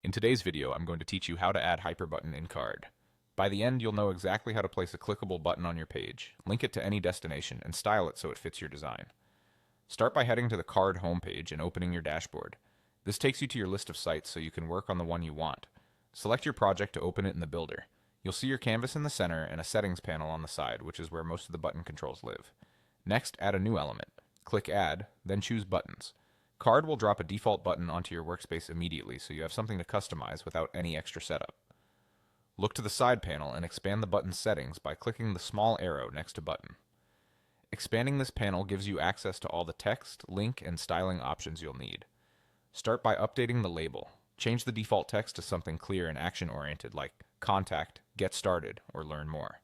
In today's video, I'm going to teach you how to add Hyperbutton in Card. By the end, you'll know exactly how to place a clickable button on your page, link it to any destination, and style it so it fits your design. Start by heading to the Card homepage and opening your dashboard. This takes you to your list of sites so you can work on the one you want. Select your project to open it in the Builder. You'll see your canvas in the center and a settings panel on the side, which is where most of the button controls live. Next, add a new element. Click Add, then choose Buttons. Card will drop a default button onto your workspace immediately, so you have something to customize without any extra setup. Look to the side panel and expand the button's settings by clicking the small arrow next to Button. Expanding this panel gives you access to all the text, link, and styling options you'll need. Start by updating the label. Change the default text to something clear and action-oriented like Contact, Get Started, or Learn More.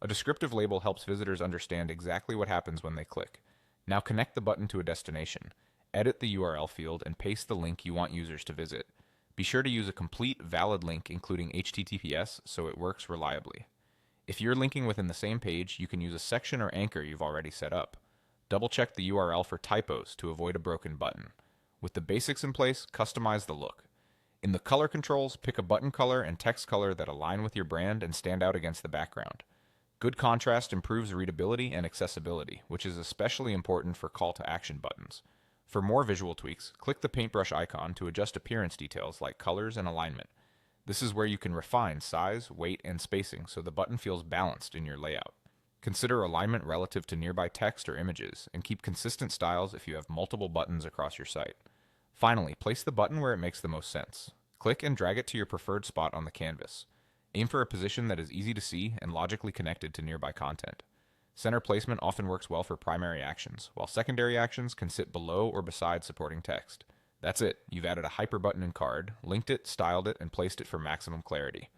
A descriptive label helps visitors understand exactly what happens when they click. Now connect the button to a destination. Edit the URL field and paste the link you want users to visit. Be sure to use a complete, valid link including HTTPS so it works reliably. If you're linking within the same page, you can use a section or anchor you've already set up. Double-check the URL for typos to avoid a broken button. With the basics in place, customize the look. In the color controls, pick a button color and text color that align with your brand and stand out against the background. Good contrast improves readability and accessibility, which is especially important for call-to-action buttons. For more visual tweaks, click the paintbrush icon to adjust appearance details like colors and alignment. This is where you can refine size, weight, and spacing so the button feels balanced in your layout. Consider alignment relative to nearby text or images, and keep consistent styles if you have multiple buttons across your site. Finally, place the button where it makes the most sense. Click and drag it to your preferred spot on the canvas. Aim for a position that is easy to see and logically connected to nearby content. Center placement often works well for primary actions, while secondary actions can sit below or beside supporting text. That's it. You've added a hyper button in Card, linked it, styled it, and placed it for maximum clarity.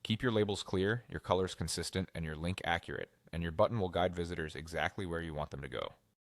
Keep your labels clear, your colors consistent, and your link accurate, and your button will guide visitors exactly where you want them to go.